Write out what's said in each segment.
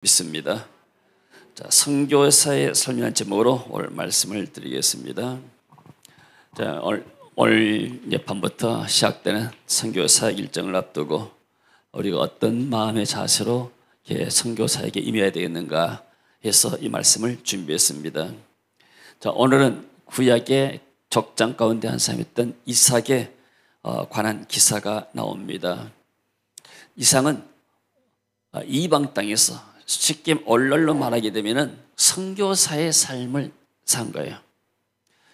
믿습니다. 자, 선교사의 삶이라는 제목으로 오늘 말씀을 드리겠습니다. 자, 오늘 밤부터 시작되는 선교사 일정을 앞두고 우리가 어떤 마음의 자세로 선교사에게 임해야 되겠는가 해서 이 말씀을 준비했습니다. 자, 오늘은 구약의 족장 가운데 한 사람이었던 이삭에 관한 기사가 나옵니다. 이삭은 이방 땅에서 쉽게 얼얼로 말하게 되면은 선교사의 삶을 산 거예요.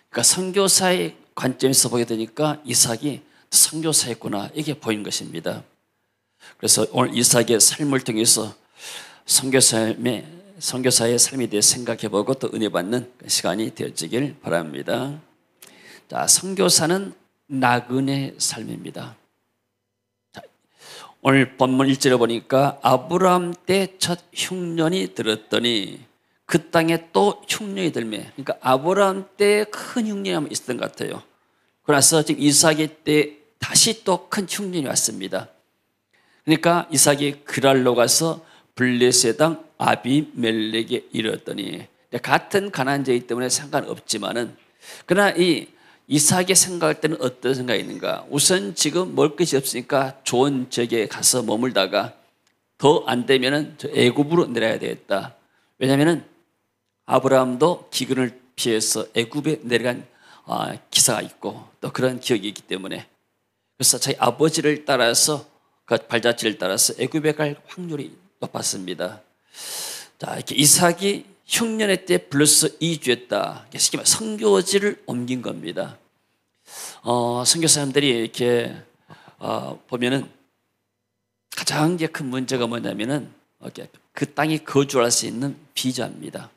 그러니까 선교사의 관점에서 보게 되니까 이삭이 선교사였구나 이게 보인 것입니다. 그래서 오늘 이삭의 삶을 통해서 선교사의 삶에 대해 생각해보고 또 은혜 받는 시간이 되어지길 바랍니다. 자, 선교사는 나그네 삶입니다. 오늘 본문 1절에 보니까 아브라함 때 첫 흉년이 들었더니 그 땅에 또 흉년이 들매, 그러니까 아브라함 때 큰 흉년이 한번 있었던 것 같아요. 그래서 지금 이삭의 때 다시 또 큰 흉년이 왔습니다. 그러니까 이삭이 그랄로 가서 블레셋 땅 아비멜렉에 이르렀더니, 같은 가나안자이기 때문에 상관없지만은 그러나 이 이삭이 생각할 때는 어떤 생각이 있는가? 우선 지금 먹을 것이 없으니까 좋은 지역에 가서 머물다가 더 안 되면은 저 애굽으로 내려야 되겠다. 왜냐하면은 아브라함도 기근을 피해서 애굽에 내려간 기사가 있고 또 그런 기억이 있기 때문에, 그래서 자기 아버지를 따라서 그 발자취를 따라서 애굽에 갈 확률이 높았습니다. 자, 이렇게 이삭이 흉년의 때 플러스 2주였다. 쉽게 말해 선교지를 옮긴 겁니다. 선교 사람들이 이렇게 보면은 가장 큰 문제가 뭐냐면은 그 땅에 거주할 수 있는 비자입니다.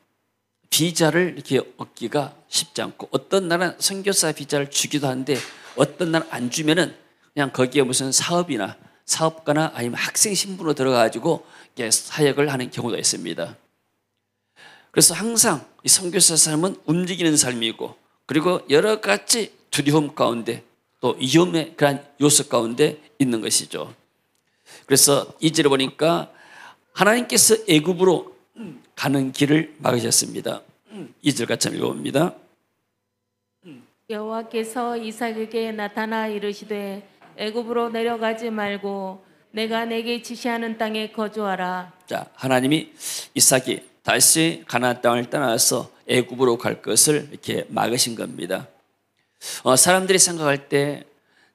비자를 이렇게 얻기가 쉽지 않고, 어떤 나라는 선교사 비자를 주기도 하는데 어떤 나라는 안 주면은 그냥 거기에 무슨 사업이나 사업가나 아니면 학생 신분으로 들어가가지고 사역을 하는 경우가 있습니다. 그래서 항상 이 선교사 삶은 움직이는 삶이고, 그리고 여러 가지 두려움 가운데 또 위험의 그런 요소 가운데 있는 것이죠. 그래서 2절에 보니까 하나님께서 애굽으로 가는 길을 막으셨습니다. 2절 같이 한번 읽어봅니다. 여호와께서 이삭에게 나타나 이르시되 애굽으로 내려가지 말고 내가 내게 지시하는 땅에 거주하라. 자, 하나님이 이삭이 다시 가나안 땅을 떠나서 애굽으로 갈 것을 이렇게 막으신 겁니다. 사람들이 생각할 때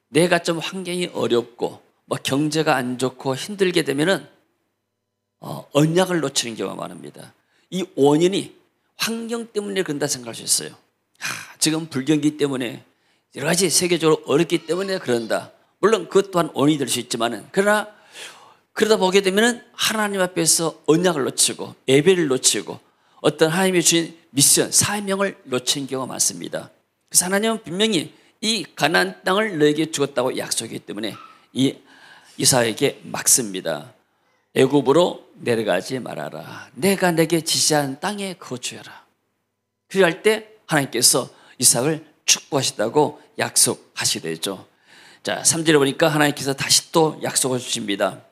내가 좀 환경이 어렵고 경제가 안 좋고 힘들게 되면은 언약을 놓치는 경우가 많습니다. 이 원인이 환경 때문에 그런다 생각할 수 있어요. 지금 불경기 때문에 여러 가지 세계적으로 어렵기 때문에 그런다. 물론 그것 또한 원인이 될 수 있지만은, 그러나 그러다 보게 되면은 하나님 앞에서 언약을 놓치고 예배를 놓치고 어떤 하나님이 주신 미션, 사명을 놓친 경우가 많습니다. 그래서 하나님은 분명히 이 가나안 땅을 너에게 주었다고 약속했기 때문에 이 이삭에게 막습니다. 애굽으로 내려가지 말아라. 내가 내게 지시한 땅에 거주해라. 그럴 때 하나님께서 이삭을 축복하시다고 약속하시게 되죠. 자, 3절에 보니까 하나님께서 다시 또 약속을 주십니다.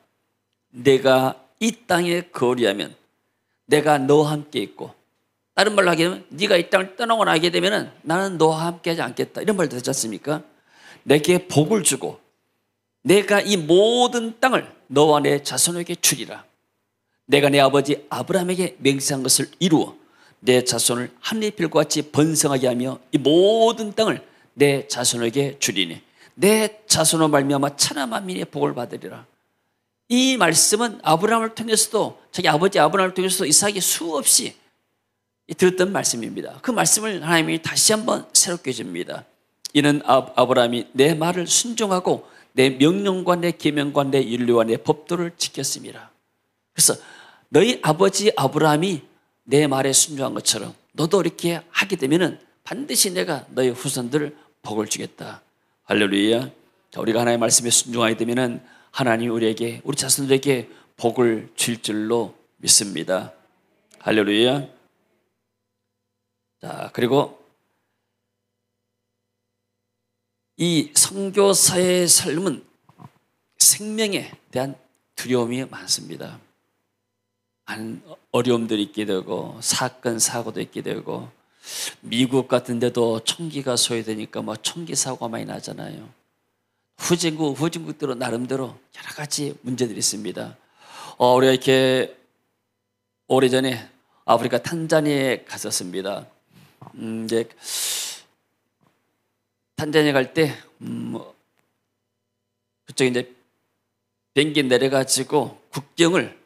내가 이 땅에 거류하면 내가 너와 함께 있고, 다른 말로 하게 되면 네가 이 땅을 떠나고 나게 되면 나는 너와 함께 하지 않겠다, 이런 말도 되지 않습니까? 내게 복을 주고 내가 이 모든 땅을 너와 내 자손에게 주리라. 내가 내 아버지 아브라함에게 맹세한 것을 이루어 내 자손을 하늘의 별과 같이 번성하게 하며 이 모든 땅을 내 자손에게 주리니 내 자손으로 말미암아 천하 만민의 복을 받으리라. 이 말씀은 아브라함을 통해서도, 자기 아버지 아브라함을 통해서도 이삭이 수없이 들었던 말씀입니다. 그 말씀을 하나님이 다시 한번 새롭게 해줍니다. 이는 아브라함이 내 말을 순종하고 내 명령과 내 계명과 내 윤리와 내 법도를 지켰습니다. 그래서 너희 아버지 아브라함이 내 말에 순종한 것처럼 너도 이렇게 하게 되면은 반드시 내가 너희 후손들을 복을 주겠다. 할렐루야. 우리가 하나님의 말씀에 순종하게 되면은 하나님이 우리에게, 우리 자손들에게 복을 줄 줄로 믿습니다. 할렐루야. 자, 그리고 이 선교사의 삶은 생명에 대한 두려움이 많습니다. 많은 어려움들이 있게 되고 사건 사고도 있게 되고 미국 같은 데도 총기가 소요되니까 뭐 총기 사고가 많이 나잖아요. 후진국들은 나름대로 여러 가지 문제들이 있습니다. 우리가 이렇게 오래전에 아프리카 탄자니아에 갔었습니다. 이제 탄자니아 갈 때 그쪽에 이제 비행기 내려가지고 국경을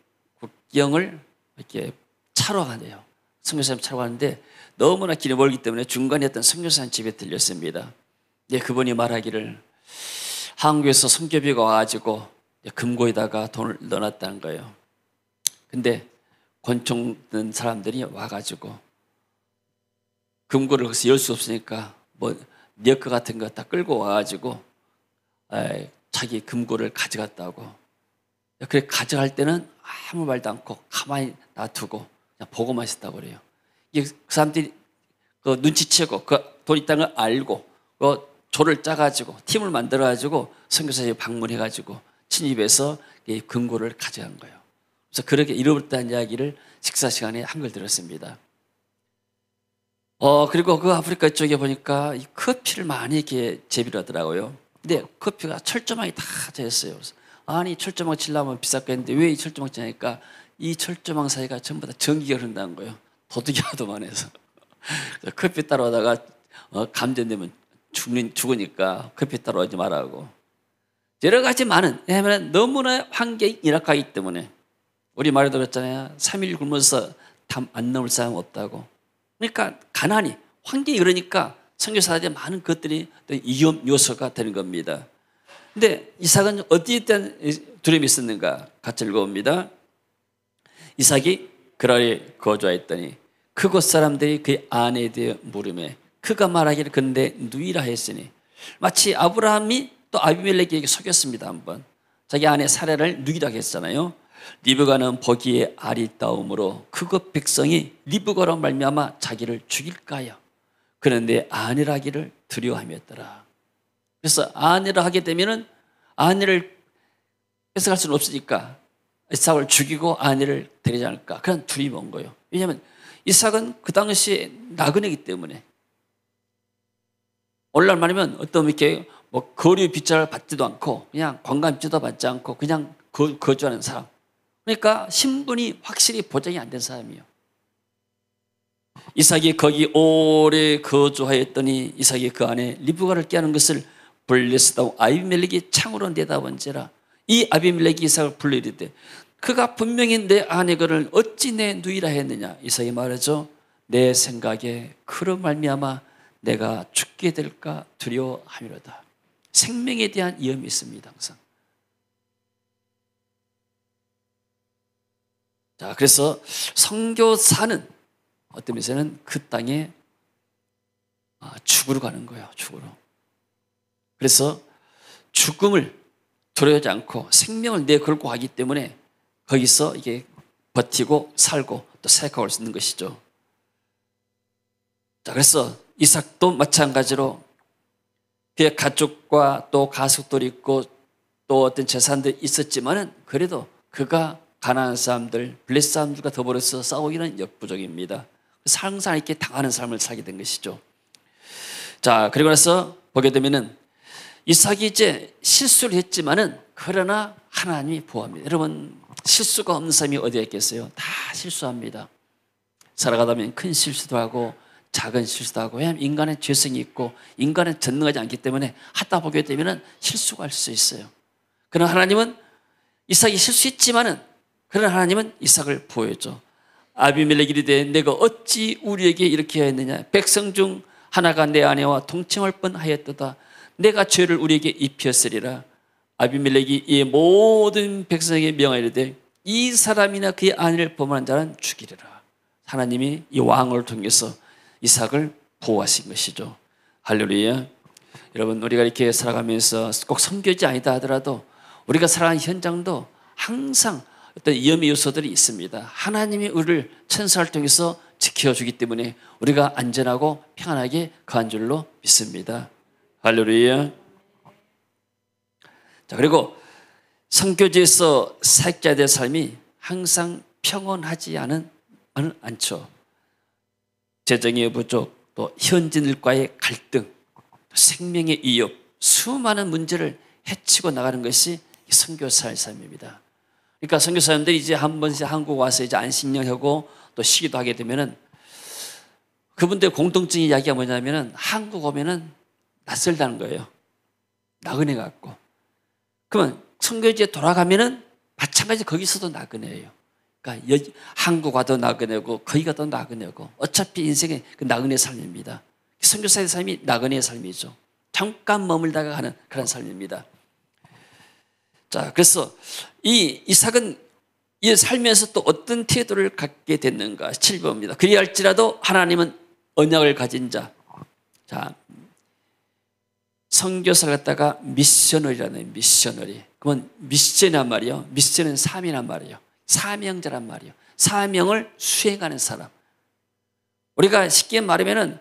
이렇게 차로 가네요. 선교사님 차로 가는데 너무나 길이 멀기 때문에 중간에 어떤 선교사님 집에 들렸습니다. 그분이 말하기를 한국에서 선교비가 와가지고 금고에다가 돈을 넣어놨다는 거예요. 근데 권총 든 사람들이 와가지고 금고를 거기서 열 수 없으니까 뭐 리어커 같은 거 다 끌고 와가지고 자기 금고를 가져갔다고. 그래 가져갈 때는 아무 말도 않고 가만히 놔두고 그냥 보고만 있었다고 그래요. 그 사람들이 그 눈치채고 그 돈 있다는 걸 알고 그 조를 짜가지고 팀을 만들어가지고 선교사에 방문해가지고 침입해서 이 금고를 가져간 거예요. 그래서 그렇게 잃어버렸다는 이야기를 식사 시간에 한 걸 들었습니다. 그리고 그 아프리카 쪽에 보니까 이 커피를 많이 이렇게 재배를 하더라고요. 근데 커피가 철조망이 다 젖었어요. 아니 철조망 치려면 비쌌겠는데 왜 이 철조망 치냐니까 이 철조망 사이가 전부 다 전기가 흐른다는 거예요. 도둑이 하도 많아서. 커피 따라오다가 감전되면 죽으니까 커피 따라오지 말라고. 여러 가지 많은, 왜냐하면 너무나 환경이 열악하기 때문에 우리 말에도 그랬잖아요. 3일 굶어서 담 안 넘을 사람 없다고. 그러니까 가난이, 환경이 그러니까 선교사들의 많은 것들이 위험 요소가 되는 겁니다. 근데 이삭은 어디에 대한 두려움이 있었는가? 같이 읽어봅니다. 이삭이 그라에 거주하였더니 그곳 사람들이 그의 아내에 대해 물으매 그가 말하기를 근데 누이라 했으니 마치 아브라함이 또 아비멜렉에게 속였습니다. 한번 자기 아내 사라를 누이라고 했잖아요. 리브가는 보기에 아리따움으로 그것 백성이 리브가로 말미암아 자기를 죽일까요? 그런데 아내라기를 두려워함이었더라. 그래서 아내라 하게 되면은 아내를 뺏어갈 수는 없으니까 이삭을 죽이고 아내를 데리지 않을까 그런 두려움이 온 거예요. 왜냐하면 이삭은 그 당시에 나그네이기 때문에 오늘날 말하면 어떤 이렇게 뭐 거류 빗자를 받지도 않고 그냥 관광 빗자도 받지 않고 그냥 거주하는 사람. 그러니까 신분이 확실히 보장이 안 된 사람이에요. 이삭이 거기 오래 거주하였더니 이삭이 그 안에 리브가를 깨하는 것을 블레스다고 아비멜렉이 창으로 내다본지라. 이 아비멜렉이 이삭을 불러 이르되 그가 분명히 내 아내거를 어찌 내 누이라 했느냐. 이삭이 말하죠. 내 생각에 그로 말미암아 내가 죽게 될까 두려워함이로다. 생명에 대한 위험이 있습니다. 항상. 자, 그래서 선교사는 어떤 면에서는 그 땅에 죽으러 가는 거예요. 죽으러. 그래서 죽음을 두려워하지 않고 생명을 내걸고 하기 때문에 거기서 이게 버티고 살고 또 살아갈 수 있는 것이죠. 자, 그래서 이삭도 마찬가지로 그의 가족과 또 가족들이 있고 또 어떤 재산들이 있었지만은 그래도 그가 가난한 사람들, 블레스 사람들과 더불어서 싸우기는 역부족입니다. 그래서 항상 이렇게 당하는 삶을 살게 된 것이죠. 자, 그리고 나서 보게 되면은 이삭이 이제 실수를 했지만은 그러나 하나님이 보호합니다. 여러분, 실수가 없는 사람이 어디에 있겠어요? 다 실수합니다. 살아가다 보면 큰 실수도 하고 작은 실수도 하고, 왜냐하면 인간의 죄성이 있고 인간은 전능하지 않기 때문에 하다 보게 되면 실수가 할 수 있어요. 그러나 하나님은 이삭이 실수했지만은 그러나 하나님은 이삭을 보호했죠. 아비멜렉이 이르되 내가 어찌 우리에게 이렇게 하였느냐. 백성 중 하나가 내 아내와 동침할 뻔하였도다. 내가 죄를 우리에게 입혔으리라. 아비멜렉이 이 모든 백성에게 명하이르되 이 사람이나 그의 아내를 범한 자는 죽이리라. 하나님이 이 왕을 통해서 이삭을 보호하신 것이죠. 할렐루야. 여러분, 우리가 이렇게 살아가면서 꼭 선교지 아니다 하더라도 우리가 살아가는 현장도 항상 어떤 위험의 요소들이 있습니다. 하나님이 우리를 천사를 통해서 지켜주기 때문에 우리가 안전하고 평안하게 거한 줄로 믿습니다. 할렐루야. 자, 그리고 선교지에서 사역자들의 삶이 항상 평온하지 않죠. 재정의 부족, 또 현지인들과의 갈등, 또 생명의 위협, 수많은 문제를 헤치고 나가는 것이 선교사의 삶입니다. 그러니까 선교사님들이 이제 한 번씩 한국 와서 이제 안식년하고 또 쉬기도 하게 되면은 그분들 공통적인 이야기가 뭐냐면은 한국 오면은 낯설다는 거예요. 나그네 같고. 그러면 선교지에 돌아가면은 마찬가지 거기서도 나그네예요. 그러니까 한국 와도 나그네고 거기 가도 나그네고 어차피 인생의 그 나그네 삶입니다. 선교사의 삶이 나그네의 삶이죠. 잠깐 머물다가 가는 그런 삶입니다. 자, 그래서 이 이삭은 이 살면서 또 어떤 태도를 갖게 됐는가? 7번입니다. 그리할지라도 하나님은 언약을 가진 자. 자, 선교사를 갖다가 미셔너리라는 미셔너리. 그러면 미션이란 말이요. 미션은 사명이란 말이에요. 사명자란 말이에요. 사명을 수행하는 사람. 우리가 쉽게 말하면은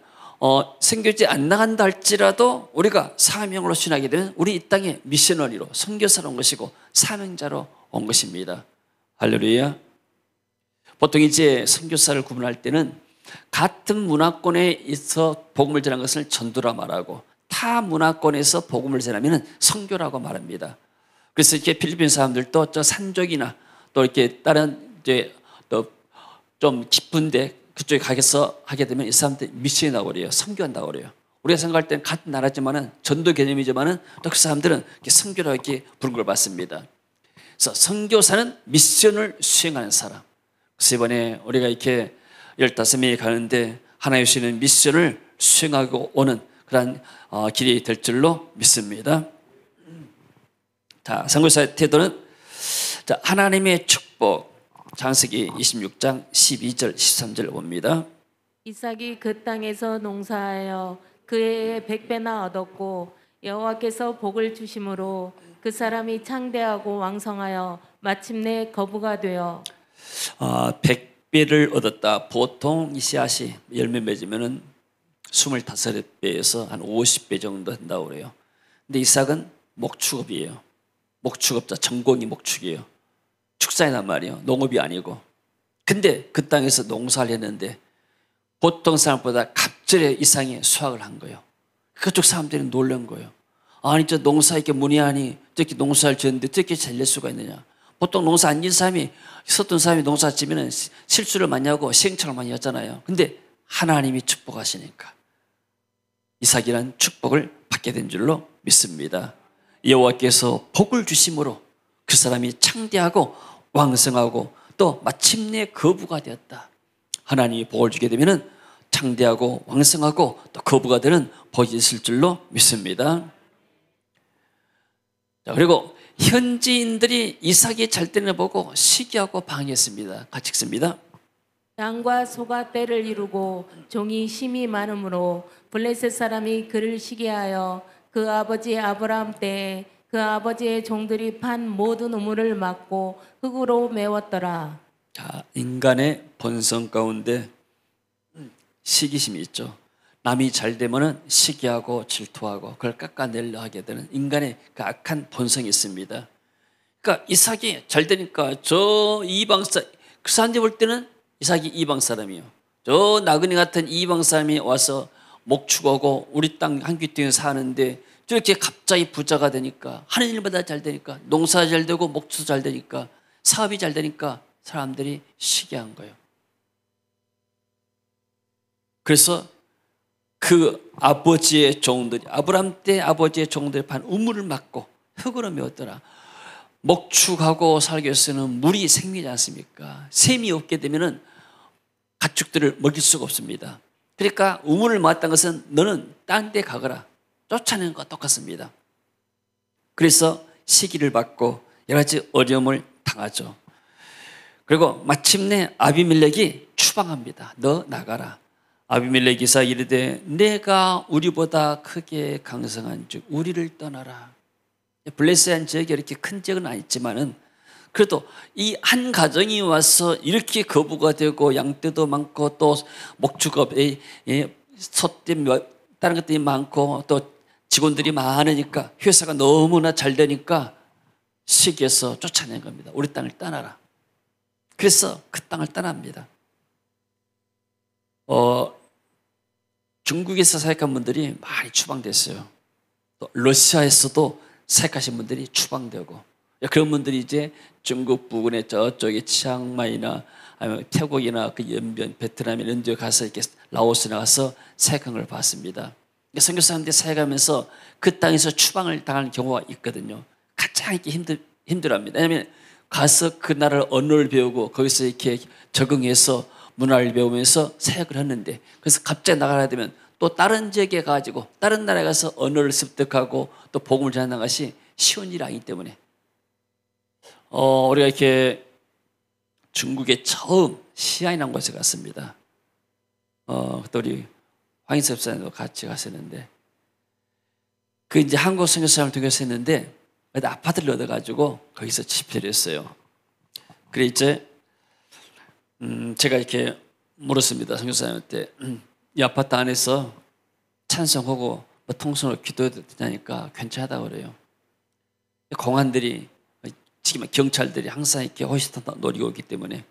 선교지 안 나간다 할지라도 우리가 사명으로 신하게 되면 우리 이 땅에 미셔너리로 선교사로 온 것이고 사명자로 온 것입니다. 할렐루야. 보통 이제 선교사를 구분할 때는 같은 문화권에 있어 복음을 전한 것을 전도라 말하고 타 문화권에서 복음을 전하면 선교라고 말합니다. 그래서 이렇게 필리핀 사람들도 저 산족이나 또 이렇게 다른 이제 또 좀 깊은데 그쪽에 가서 하게 되면 이 사람들 미션이라고 그래요. 선교한다고 그래요. 우리가 생각할 때는 같은 나라지만은 전도 개념이지만은 또 그 사람들은 이렇게 선교라고 이렇게 부른 걸 받습니다. 그래서 선교사는 미션을 수행하는 사람. 그래서 이번에 우리가 이렇게 15명이 가는데 하나님 주시는 미션을 수행하고 오는 그런 길이 될 줄로 믿습니다. 자, 선교사의 태도는 자, 하나님의 축복. 창세기 26장 12절 13절 봅니다. 이삭이 그 땅에서 농사하여 그 해에 100배나 얻었고 여호와께서 복을 주심으로 그 사람이 창대하고 왕성하여 마침내 거부가 되어 100배를 얻었다. 보통 이 씨앗이 열매 맺으면은 25배에서 한 50배 정도 된다고 그래요. 근데 이삭은 목축업이에요. 목축업자, 전공이 목축이에요. 축사이란 말이에요. 농업이 아니고. 근데 그 땅에서 농사를 했는데 보통 사람보다 갑절의 이상의 수확을 한 거예요. 그쪽 사람들이 놀란 거예요. 아니 저 농사 이렇게 문의하니 저렇게 농사를 지었는데 저렇게 잘 낼 수가 있느냐. 보통 농사 안 지은 사람이 있었던 사람이 농사 지면은 실수를 많이 하고 시행착오를 많이 하잖아요. 근데 하나님이 축복하시니까 이삭이란 축복을 받게 된 줄로 믿습니다. 여호와께서 복을 주심으로 그 사람이 창대하고 왕성하고 또 마침내 거부가 되었다. 하나님이 복을 주게 되면 창대하고 왕성하고 또 거부가 되는 복이 있을 줄로 믿습니다. 자, 그리고 현지인들이 이삭이 잘 되는 걸 보고 시기하고 방해했습니다. 같이 읽습니다. 양과 소가 떼를 이루고 종이 힘이 많으므로 블레셋 사람이 그를 시기하여 그 아버지 아브라함 때에 그 아버지의 종들이 판 모든 우물을 막고 흙으로 메웠더라. 자, 인간의 본성 가운데 시기심이 있죠. 남이 잘 되면은 시기하고 질투하고 그걸 깎아내려 하게 되는 인간의 그 악한 본성이 있습니다. 그러니까 이삭이 잘 되니까 저 이방사 그 사람들이 볼 때는 이삭이 이방 사람이요. 저 나그네 같은 이방 사람이 와서 목축하고 우리 땅 한 귀퉁이에 사는데 저렇게 갑자기 부자가 되니까 하는 일마다 잘 되니까 농사 잘 되고 목축도 잘 되니까 사업이 잘 되니까 사람들이 시기한 거예요. 그래서 그 아버지의 종들이 아브라함 때 아버지의 종들이 판 우물을 막고 흙으로 메웠더라. 목축하고 살기 위해서는 물이 생기지 않습니까? 샘이 없게 되면은 가축들을 먹일 수가 없습니다. 그러니까 우물을 막았다는 것은 너는 딴 데 가거라. 쫓아내는 것과 똑같습니다. 그래서 시기를 받고 여러 가지 어려움을 당하죠. 그리고 마침내 아비멜렉이 추방합니다. 너 나가라. 아비멜렉 이사 이르되 내가 우리보다 크게 강성한 즉 우리를 떠나라. 블레셋한 지역이 이렇게 큰 지역은 아니지만은 그래도 이 한 가정이 와서 이렇게 거부가 되고 양떼도 많고 또 목축업에 소떼 다른 것들이 많고 또 직원들이 많으니까 회사가 너무나 잘 되니까 시기해서 쫓아낸 겁니다. 우리 땅을 떠나라. 그래서 그 땅을 떠납니다. 중국에서 사역한 분들이 많이 추방됐어요. 또 러시아에서도 사역하신 분들이 추방되고, 그런 분들이 이제 중국 부근의 저쪽에 치앙마이나 아니면 태국이나 그 연변 베트남 이런 데 가서 이렇게 라오스 나가서 사역한 걸 봤습니다. 선교 사람들이 사역하면서 그 땅에서 추방을 당하는 경우가 있거든요. 가장 이렇게 힘들어합니다. 왜냐하면 가서 그 나라의 언어를 배우고 거기서 이렇게 적응해서 문화를 배우면서 사역을 했는데, 그래서 갑자기 나가야 되면 또 다른 지역에 가가지고 다른 나라에 가서 언어를 습득하고 또 복음을 전하는 것이 쉬운 일이 아니기 때문에 우리가 이렇게 중국에 처음 시안이라는 곳에 갔습니다. 그때 우리 황인섭 목사님도 같이 갔었는데, 그 이제 한국 선교사님을 통해서 했는데 아파트를 얻어가지고 거기서 집회를 했어요. 그래 이제 제가 이렇게 물었습니다. 선교사님한테 이 아파트 안에서 찬송하고 뭐 통성으로 기도해도 되냐니까 괜찮다고 그래요. 공안들이 지금 경찰들이 항상 이렇게 호시탐 노리고 있기 때문에,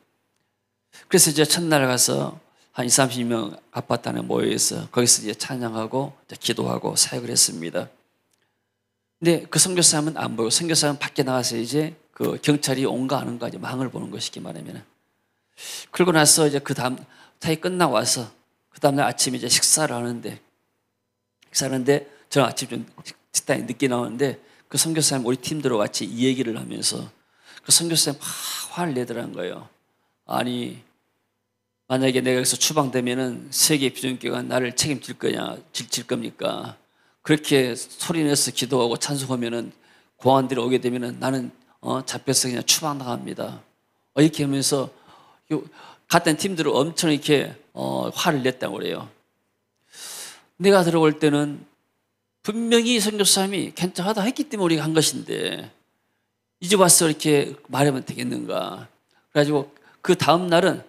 그래서 이제 첫날 가서 한 20, 30명 아파트 안에 모여서 거기서 이제 찬양하고 이제 기도하고 사역을 했습니다. 근데 그 선교사님은 안 보이고, 선교사님은 밖에 나가서 이제 그 경찰이 온가 안 온가 이제 망을 보는 것이기 말하면, 그러고 나서 이제 그 다음 사역 끝나고 와서 그 다음날 아침에 이제 식사를 하는데 저는 아침 좀 식당에 늦게 나오는데 그 선교사님 우리 팀들과 같이 이 얘기를 하면서 그 선교사님 화를 내더라는 거예요. 아니, 만약에 내가 여기서 추방되면은 세계 비전교회가 나를 책임질 겁니까? 그렇게 소리내서 기도하고 찬송하면은 공안들이 오게 되면은 나는 잡혀서 그냥 추방 나갑니다. 이렇게 하면서 같은 팀들을 엄청 이렇게 화를 냈다고 그래요. 내가 들어볼 때는 분명히 선교사님이 괜찮다 했기 때문에 우리가 한 것인데 이제 와서 이렇게 말하면 되겠는가. 그래가지고 그 다음 날은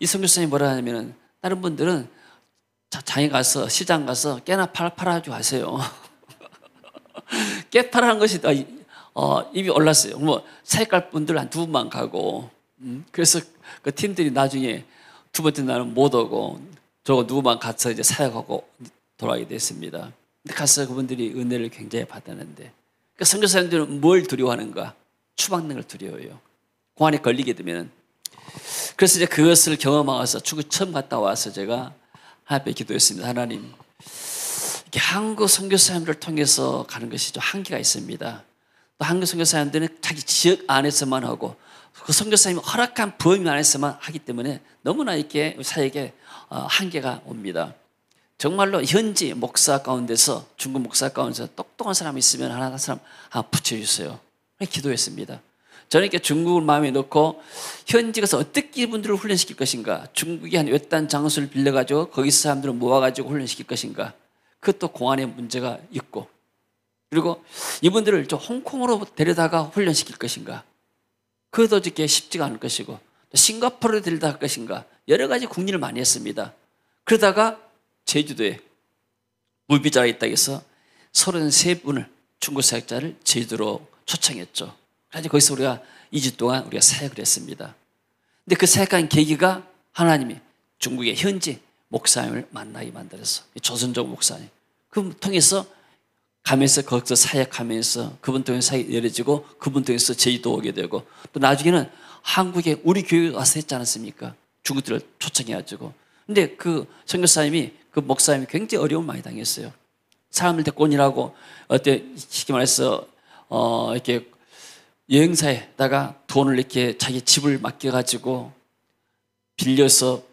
이 선교사님이 뭐라 하냐면은 다른 분들은 장에 가서 시장 가서 깨나 팔아주고 하세요. 깨 팔아는 것이 입이 올랐어요. 뭐 사역할 분들 한 두 분만 가고, 그래서 그 팀들이 나중에 두 번째 날은 못 오고 저거 누구만 가서 이제 사역하고 돌아가게 됐습니다. 근데 가서 그분들이 은혜를 굉장히 받았는데, 그러니까 선교사님들은 뭘 두려워하는가? 추방는 걸 두려워해요. 공안에 걸리게 되면. 그래서 이제 그것을 경험하면서 중국 처음 갔다 와서 제가 하나님께 기도했습니다. 하나님, 이렇게 한국 선교사님들을 통해서 가는 것이 좀 한계가 있습니다. 또 한국 선교사님들은 자기 지역 안에서만 하고 그 선교사님이 허락한 범위 안에서만 하기 때문에 너무나 이렇게 사역에 한계가 옵니다. 정말로 현지 목사 가운데서, 중국 목사 가운데서 똑똑한 사람이 있으면 하나 붙여주세요. 기도했습니다. 저는 이렇게 중국을 마음에 넣고 현지 가서 어떻게 이분들을 훈련시킬 것인가, 중국이 한 외딴 장소를 빌려가지고 거기서 사람들을 모아가지고 훈련시킬 것인가, 그것도 공안에 문제가 있고, 그리고 이분들을 저 홍콩으로 데려다가 훈련시킬 것인가, 그것도 이렇게 쉽지가 않을 것이고, 또 싱가포르로 데려다 갈 것인가, 여러 가지 궁리를 많이 했습니다. 그러다가 제주도에 무비자가 있다고 해서 33분을 중국 사역자를 제주도로 초청했죠. 그래서 거기서 우리가 2주 동안 우리가 사역을 했습니다. 근데 그 사역한 계기가 하나님이 중국의 현지 목사님을 만나게 만들었어. 조선족 목사님. 그분 통해서 가면서 거기서 사역하면서 그분 통해서 사역이 열어지고 그분 통해서 제주도 오게 되고, 또 나중에는 한국에 우리 교회 와서 했지 않았습니까? 중국들을 초청해가지고. 근데 그 선교사님이, 그 목사님이 굉장히 어려움을 많이 당했어요. 사람들 데리고 오느라고 쉽게 말해서 이렇게 여행사에다가 돈을 이렇게 자기 집을 맡겨가지고 빌려서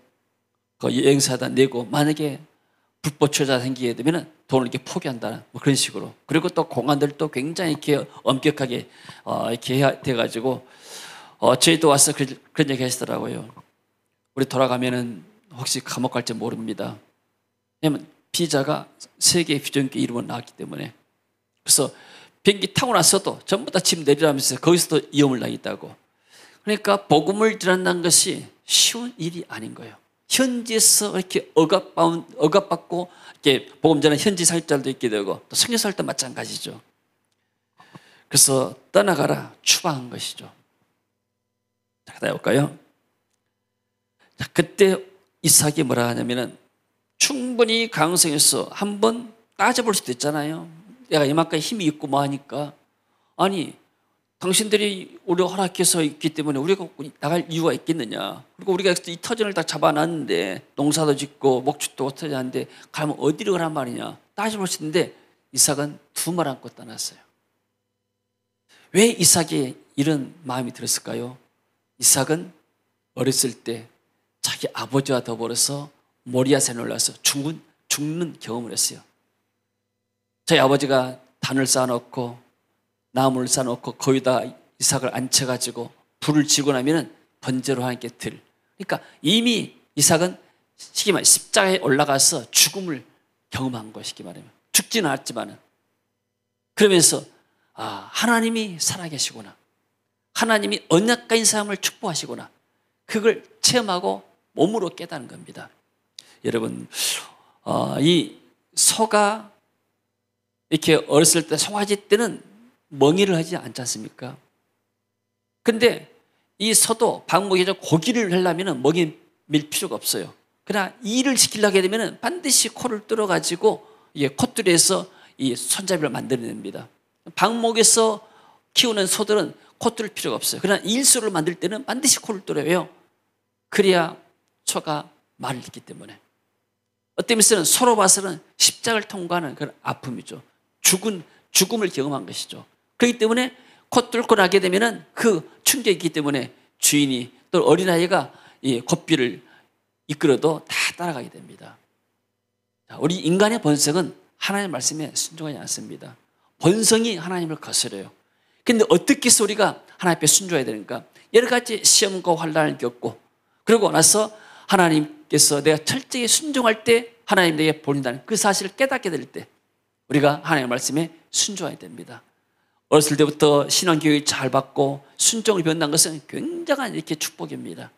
그 여행사에다 내고, 만약에 불법 초자 생기게 되면 돈을 이렇게 포기한다는 뭐 그런 식으로. 그리고 또 공안들도 굉장히 이렇게 엄격하게 이렇게 해야 돼가지고 저희도 와서 그런 얘기 하시더라고요. 우리 돌아가면은 혹시 감옥 갈지 모릅니다. 왜냐면 비자가 세계 비전교회 이름으로 나왔기 때문에. 그래서 비행기 타고 나서도 전부 다 집 내리라면서 거기서도 위험을 당했다고. 그러니까 복음을 전한다는 것이 쉬운 일이 아닌 거예요. 현지에서 이렇게 억압받고 이렇게 복음 전하는 현지 사역자들도 있게 되고, 또 선교사들도 마찬가지죠. 그래서 떠나가라 추방한 것이죠. 자, 그다음 볼까요? 그때 이삭이 뭐라 하냐면은 충분히 가능성이 있어. 한번 따져볼 수도 있잖아요. 내가 이만큼 힘이 있고 뭐 하니까. 아니, 당신들이 우리 허락해서 있기 때문에 우리가 나갈 이유가 있겠느냐. 그리고 우리가 이 터전을 다 잡아놨는데 농사도 짓고 목축도 어떻게 하는데 가면 어디로 가란 말이냐. 따져볼 수 있는데 이삭은 두 말 안고 떠났어요. 왜 이삭이 이런 마음이 들었을까요? 이삭은 어렸을 때 자기 아버지와 더불어서 모리아산에 올라서 죽는 경험을 했어요. 저희 아버지가 단을 쌓아놓고 나무를 쌓아놓고 거기다 이삭을 앉혀가지고 불을 지고 나면은 번제로 하나님께 드릴. 그러니까 이미 이삭은 쉽게 말해 십자가에 올라가서 죽음을 경험한 거예요. 쉽게 말하면 죽지는 않았지만은 그러면서 하나님이 살아계시구나. 하나님이 언약가인 삶을 축복하시구나. 그걸 체험하고 몸으로 깨닫는 겁니다. 여러분, 이 소가 이렇게 어렸을 때 송아지 때는 멍이를 하지 않지 않습니까? 근데 이 소도 방목에서 고기를 하려면 멍이 밀 필요가 없어요. 그러나 일을 시키려고 되면 반드시 코를 뚫어가지고 이게 콧줄에서 이 손잡이를 만들어냅니다. 방목에서 키우는 소들은 코 뚫을 필요가 없어요. 그러나 일소를 만들 때는 반드시 코를 뚫어요. 그래야 소가 말을 듣기 때문에. 어떤 면에서는 소로 봐서는 십자가를 통과하는 그런 아픔이죠. 죽음을 경험한 것이죠. 그렇기 때문에 코 뚫고 나게 되면 그 충격이 있기 때문에 주인이 또 어린아이가 이 고삐를 이끌어도 다 따라가게 됩니다. 우리 인간의 본성은 하나님의 말씀에 순종하지 않습니다. 본성이 하나님을 거스려요. 그런데 어떻게 해서 우리가 하나님 앞에 순종해야 되는가? 여러 가지 시험과 환난을 겪고 그러고 나서 하나님께서 내가 철저히 순종할 때 하나님 내게 보낸다는 그 사실을 깨닫게 될 때 우리가 하나님의 말씀에 순종해야 됩니다. 어렸을 때부터 신앙교육 잘 받고 순종을 배운다는 것은 굉장한 이렇게 축복입니다.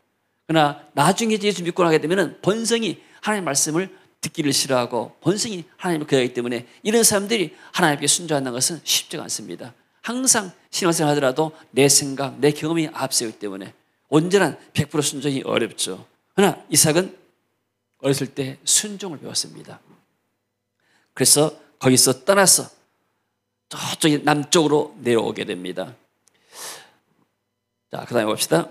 그러나 나중에 예수 믿고 나게 되면 본성이 하나님의 말씀을 듣기를 싫어하고 본성이 하나님을 거역하기 때문에 이런 사람들이 하나님께 순종한다는 것은 쉽지가 않습니다. 항상 신앙생활 하더라도 내 생각, 내 경험이 앞서기 때문에 온전한 100% 순종이 어렵죠. 그러나 이삭은 어렸을 때 순종을 배웠습니다. 그래서 거기서 떠나서 저쪽에 남쪽으로 내려오게 됩니다. 자, 그 다음에 봅시다.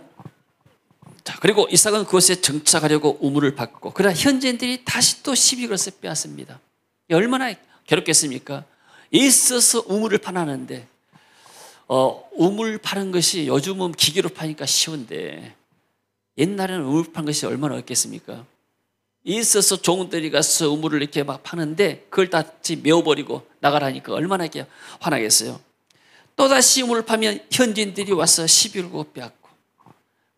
자, 그리고 이삭은 그곳에 정착하려고 우물을 받고 그러나 현지인들이 다시 또 시비 걸어서 빼앗습니다. 얼마나 괴롭겠습니까? 있어서 우물을 파놨는데 우물 파는 것이 요즘은 기계로 파니까 쉬운데 옛날에는 우물 파는 것이 얼마나 어렵겠습니까? 있어서 종들이 가서 우물을 이렇게 막 파는데 그걸 다 메워버리고 나가라니까 얼마나 이렇게 화나겠어요. 또다시 우물을 파면 현지인들이 와서 시비 걸고 빼앗고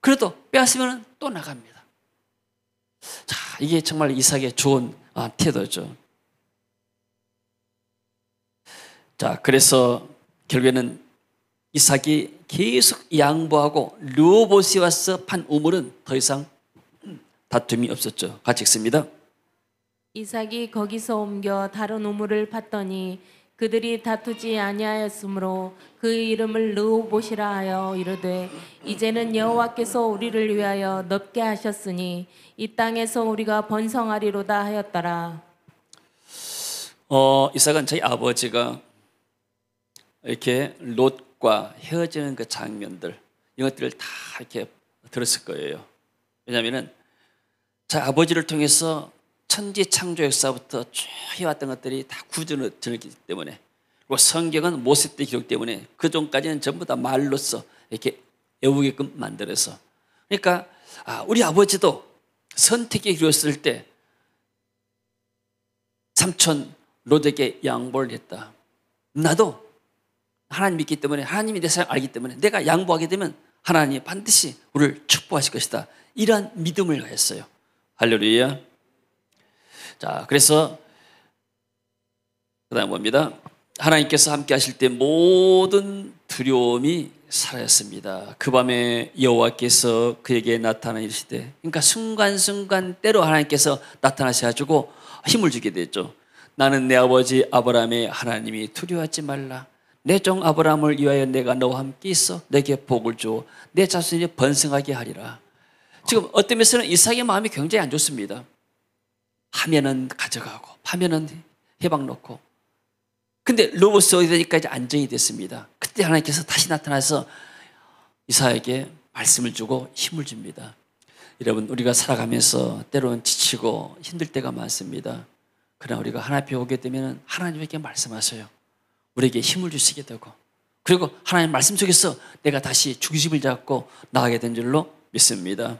그래도 빼앗으면 또 나갑니다. 자, 이게 정말 이삭의 좋은 태도죠. 자, 그래서 결국에는 이삭이 계속 양보하고 르호봇이 와서 판 우물은 더 이상 다툼이 없었죠. 같이 읽습니다. 이삭이 거기서 옮겨 다른 우물을 팠더니 그들이 다투지 아니하였으므로 그 이름을 르호봇이라 하여 이르되 이제는 여호와께서 우리를 위하여 넓게 하셨으니 이 땅에서 우리가 번성하리로다 하였더라. 이삭은 저희 아버지가 이렇게 롯과 헤어지는 그 장면들 이것들을 다 이렇게 들었을 거예요. 왜냐하면은 저희 아버지를 통해서 천지 창조 역사부터 쭉 해왔던 것들이 다 구전을 들었기 때문에 그리고 성경은 모세 때 기록 때문에 그 전까지는 전부 다 말로써 이렇게 외우게끔 만들어서 그러니까 우리 아버지도 선택에 이르렀을 때 삼촌 롯에게 양보를 했다. 나도 하나님 믿기 때문에 하나님이 내 삶을 알기 때문에 내가 양보하게 되면 하나님이 반드시 우리를 축복하실 것이다. 이러한 믿음을 가졌어요. 할렐루야. 자, 그래서 그 다음 봅니다. 하나님께서 함께 하실 때 모든 두려움이 사라졌습니다. 그 밤에 여호와께서 그에게 나타나 이르시되 그러니까 순간순간 때로 하나님께서 나타나셔가지고 힘을 주게 됐죠. 나는 내 아버지 아브라함의 하나님이 두려워하지 말라. 내 종 아브라함을 위하여 내가 너와 함께 있어 내게 복을 주어 내 자손이 번성하게 하리라. 지금 어떤 면에서는 이삭의 마음이 굉장히 안 좋습니다. 하면은 가져가고 파면은 해방 놓고. 근데 로봇이 오게 되니까 이제 안정이 됐습니다. 그때 하나님께서 다시 나타나서 이삭에게 말씀을 주고 힘을 줍니다. 여러분, 우리가 살아가면서 때로는 지치고 힘들 때가 많습니다. 그러나 우리가 하나님 앞에 오게 되면 하나님에게 말씀하세요. 우리에게 힘을 주시게 되고, 그리고 하나님 말씀 속에서 내가 다시 중심을 잡고 나가게 된 줄로 믿습니다.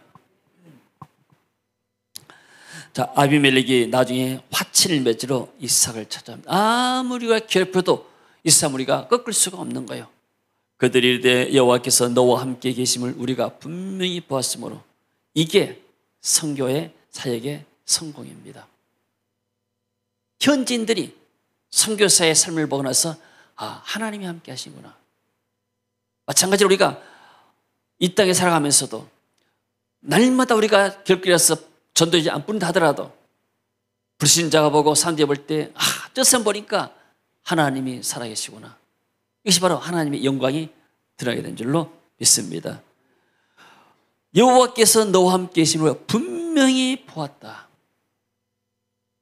자, 아비멜렉이 나중에 화친을 맺으러 이삭을 찾아옵니다. 아무리 우리가 괴롭혀도 이삭 우리가 꺾을 수가 없는 거예요. 그들이 이르되 여호와께서 너와 함께 계심을 우리가 분명히 보았으므로. 이게 선교의 사역의 성공입니다. 현지인들이 선교사의 삶을 보고 나서 하나님이 함께 하시구나. 마찬가지로 우리가 이 땅에 살아가면서도 날마다 우리가 길거리에서 전도지 안 뿌린다 하더라도 불신자가 보고 사람들이 볼 때 뜻을 보니까 하나님이 살아계시구나. 이것이 바로 하나님의 영광이 드러나게 된 줄로 믿습니다. 여호와께서 너와 함께 계심을 분명히 보았다.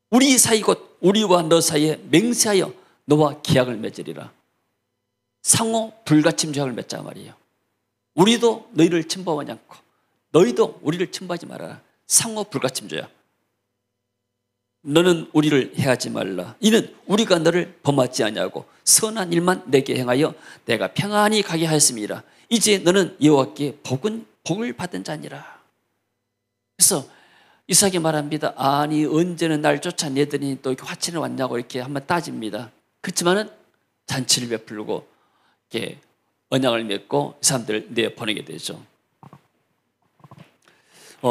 우리 사이 곧 우리와 너 사이에 맹세하여 너와 계약을 맺으리라. 상호 불가침 조약을 맺자 말이에요. 우리도 너희를 침범하지 않고 너희도 우리를 침범하지 말아라. 상호 불가침 조약. 너는 우리를 해하지 말라. 이는 우리가 너를 범하지 아니하고 선한 일만 내게 행하여 내가 평안히 가게 하였음이라. 이제 너는 여호와께 복을 받은 자니라. 그래서 이삭이 말합니다. 아니 언제는 날 쫓아내더니 또 이렇게 화친을 왔냐고 이렇게 한번 따집니다. 그렇지만은 잔치를 베풀고 이렇게 언약을 맺고 사람들을 내보내게 되죠.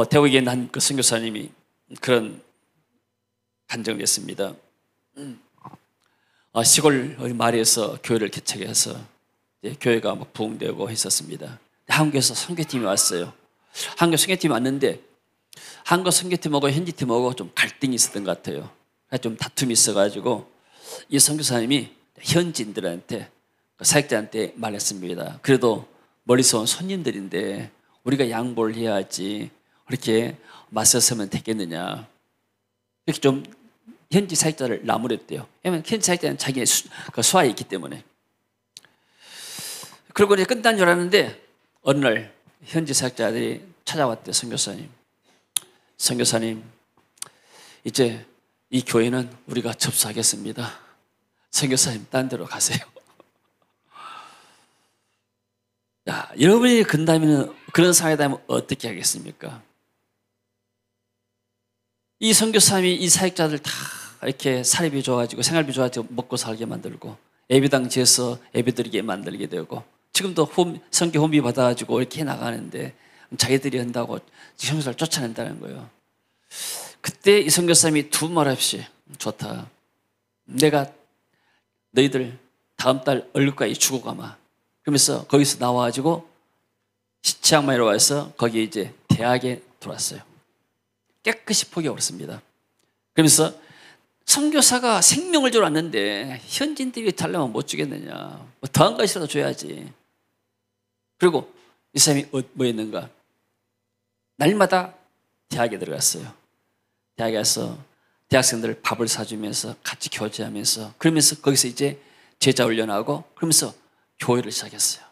태국에 있는 한 그 선교사님이 그런 간증을 했습니다. 시골 마을에서 교회를 개척해서 교회가 막 부흥되고 했었습니다. 한국에서 선교팀이 왔어요. 한국 선교팀이 왔는데 한국 선교팀하고 현지팀하고 좀 갈등이 있었던 것 같아요. 좀 다툼이 있어가지고 이 선교사님이 현지인들한테 사역자한테 말했습니다. 그래도 멀리서 온 손님들인데 우리가 양보를 해야지 그렇게 맞서서면 되겠느냐. 이렇게 좀 현지 사역자를 나무랬대요. 왜냐하면 현지 사역자는 자기의 수하에 있기 때문에. 그러고 이제 끝난 줄 알았는데 어느 날 현지 사역자들이 찾아왔대요. 선교사님 이제 이 교회는 우리가 접수하겠습니다. 선교사님 딴 데로 가세요. 야, 여러분이 그런다면 그런 상황이 되면 어떻게 하겠습니까? 이 선교사님이 이 사역자들 다 이렇게 사립이 좋아가지고 생활비 좋아가지고 먹고 살게 만들고 예배당 지어서 예배드리게 만들게 되고 지금도 선교 혼비 받아가지고 이렇게 해나가는데 자기들이 한다고 선교사를 쫓아낸다는 거예요. 그때 이 선교사님이 두 말 없이 좋다. 내가 너희들 다음 달 얼굴까지 죽어가마. 그러면서 거기서 나와가지고 치앙마이로 와서 거기 이제 대학에 들어왔어요. 깨끗이 포기하였습니다. 그러면서 선교사가 생명을 주러 왔는데 현지인들이 달라면 못 주겠느냐. 뭐 더한 것이라도 줘야지. 그리고 이 사람이 뭐 했는가? 날마다 대학에 들어갔어요. 대학에 가서 대학생들 밥을 사주면서 같이 교제하면서 그러면서 거기서 이제 제자 훈련하고 그러면서 교회를 시작했어요.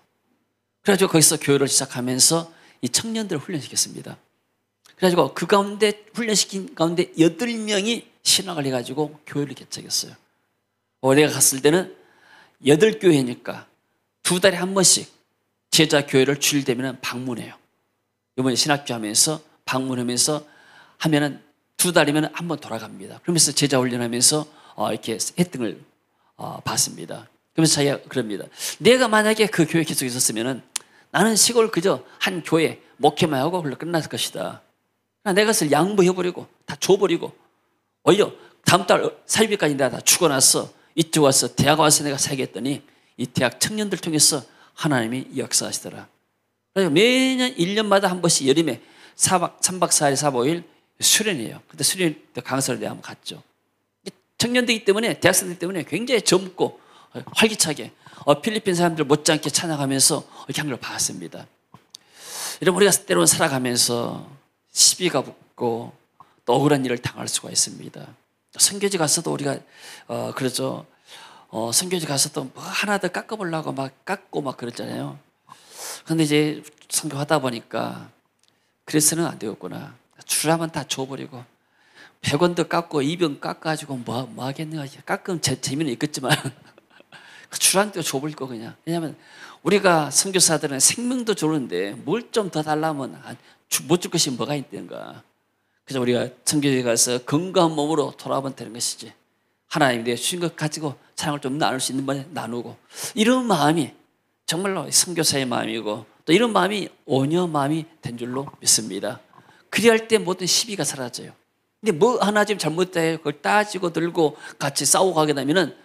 그래가지고 거기서 교회를 시작하면서 이 청년들을 훈련시켰습니다. 그래가지고 그 가운데 훈련시킨 가운데 8명이 신학을 해가지고 교회를 개척했어요. 내가 갔을 때는 8교회니까 2달에 한 번씩 제자 교회를 주일 되면 방문해요. 이번에 신학교 하면서 방문하면서 하면은 2달이면 한 번 돌아갑니다. 그러면서 제자 훈련하면서 이렇게 혜택을 받습니다. 그러면서 자기가 그럽니다. 내가 만약에 그 교회 계속 있었으면은 나는 시골 그저 한 교회 목회만 하고 그걸로 끝났을 것이다. 내가 그것을 양보해버리고 다 줘버리고 오히려 다음 달 사유비까지 내가 다 주고 나서 이쪽 와서 대학 와서 내가 사겠더니 이 대학 청년들 통해서 하나님이 역사하시더라. 그래서 매년 1년마다 한 번씩 여름에 3박 4일 4박 5일 수련이에요. 그때 수련 때 강사를 내가 한번 갔죠. 청년들이기 때문에 대학생들 때문에 굉장히 젊고 활기차게 필리핀 사람들 못지않게 찬양하면서 이렇게 한 걸 봤습니다. 여러분 우리가 때로는 살아가면서 시비가 붙고 또 억울한 일을 당할 수가 있습니다. 선교지 가서도 우리가 그러죠. 선교지 가서도 뭐 하나 더 깎아보려고 막 깎고 막 그랬잖아요. 근데 이제 선교하다 보니까 그래서는 안 되겠구나. 주라면 다 줘버리고 100원도 깎고 200원 깎아가지고 뭐 하겠냐. 깎으면 재미는 있겠지만 주라한테 줘버릴 거 그냥. 왜냐하면 우리가 선교사들은 생명도 주는데 뭘 좀 더 달라면 못 줄 것이 뭐가 있던가. 그래서 우리가 선교지에 가서 건강한 몸으로 돌아오면 되는 것이지. 하나님이 내가 주신 것 가지고 사랑을 좀 나눌 수 있는 분에 나누고, 이런 마음이 정말로 선교사의 마음이고 또 이런 마음이 온유 마음이 된 줄로 믿습니다. 그리할 때 모든 시비가 사라져요. 근데 뭐 하나 좀 잘못돼 그걸 따지고 들고 같이 싸우고 가게 되면은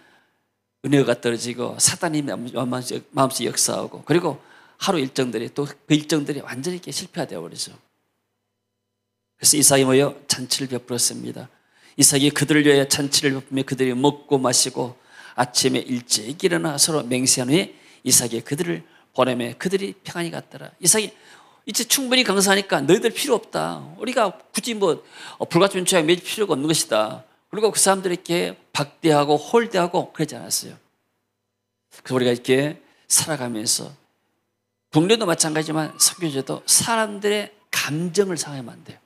은혜가 떨어지고 사단이 마음속에 역사하고, 그리고 하루 일정들이 또 그 일정들이 완전히 이렇게 실패가 되어버리죠. 그래서 이삭이 모여 잔치를 베풀었습니다. 이삭이 그들을 위하여 잔치를 베풀며 그들이 먹고 마시고 아침에 일찍 일어나 서로 맹세한 후에 이삭이 그들을 보내매 그들이 평안히 갔더라. 이삭이 이제 충분히 강사하니까 너희들 필요 없다. 우리가 굳이 뭐 불같은 죄악 맺을 필요가 없는 것이다. 그리고 그 사람들에게 박대하고 홀대하고 그러지 않았어요. 그래서 우리가 이렇게 살아가면서 국내도 마찬가지지만 선교제도 사람들의 감정을 상하면 안 돼요.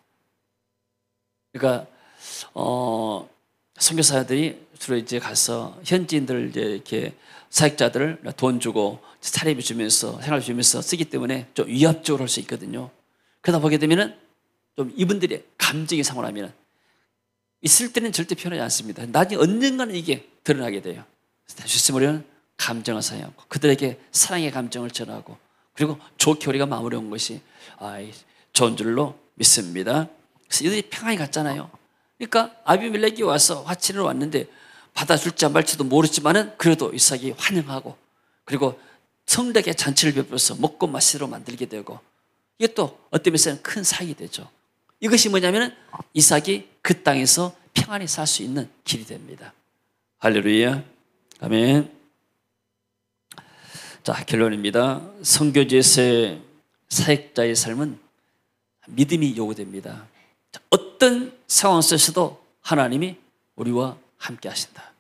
그러니까 선교사들이 주로 이제 가서 현지인들 이제 이렇게 사역자들을 돈 주고 사례비 주면서 생활비 주면서 쓰기 때문에 좀 위압적으로 할 수 있거든요. 그러다 보게 되면은 좀 이분들의 감정이 상하면 있을 때는 절대 표현하지 않습니다. 나중에 언젠가는 이게 드러나게 돼요. 다시 우리는 감정을 상하고 그들에게 사랑의 감정을 전하고, 그리고 좋게 우리가 마무리한 것이 좋은 줄로 믿습니다. 그래서 이들이 평안히 갔잖아요. 그러니까 아비멜렉이 와서 화친으로 왔는데 받아줄지 안 받을지도 모르지만은 그래도 이삭이 환영하고, 그리고 성대하게 잔치를 베풀어서 먹고 마시도록 만들게 되고, 이것도 어떤 면에서는 큰 사역이 되죠. 이것이 뭐냐면은 이삭이 그 땅에서 평안히 살 수 있는 길이 됩니다. 할렐루야, 아멘. 자, 결론입니다. 선교지에서의 사역자의 삶은 믿음이 요구됩니다. 어떤 상황 속에서도 하나님이 우리와 함께 하신다.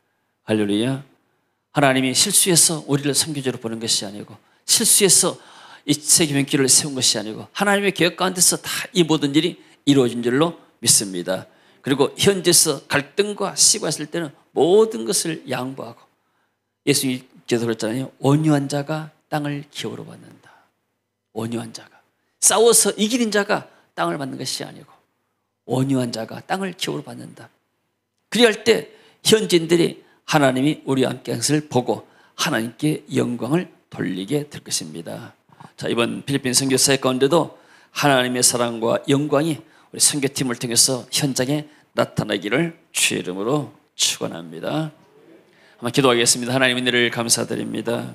할렐루야. 하나님이 실수해서 우리를 선교지로 보낸 것이 아니고, 실수해서 이 세계명길을 세운 것이 아니고, 하나님의 계획 가운데서 다 이 모든 일이 이루어진 줄로 믿습니다. 그리고 현재서 갈등과 시기가 있을 때는 모든 것을 양보하고, 예수님께서 그랬잖아요. 온유한 자가 땅을 기업으로 받는다. 온유한 자가, 싸워서 이기는 자가 땅을 받는 것이 아니고 온유한 자가 땅을 기업으로 받는다. 그리할 때 현지인들이 하나님이 우리와 함께 한 것을 보고 하나님께 영광을 돌리게 될 것입니다. 자, 이번 필리핀 선교 사역 가운데도 하나님의 사랑과 영광이 우리 선교팀을 통해서 현장에 나타나기를 주의 이름으로 축원합니다. 한번 기도하겠습니다. 하나님 은혜를 감사드립니다.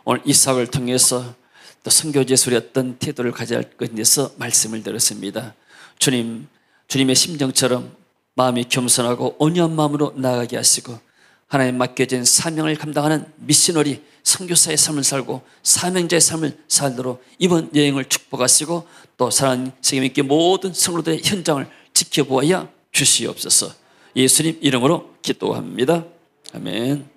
오늘 이삭을 통해서 또 선교지에서 우리 어떤 태도를 가져야 할 것에 대해서 말씀을 들었습니다. 주님의 심정처럼 마음이 겸손하고 온유한 마음으로 나아가게 하시고, 하나님 맡겨진 사명을 감당하는 미셔너리 선교사의 삶을 살고 사명자의 삶을 살도록 이번 여행을 축복하시고, 또 사랑하는 세계민께 모든 성도들의 현장을 지켜보아야 주시옵소서. 예수님 이름으로 기도합니다. 아멘.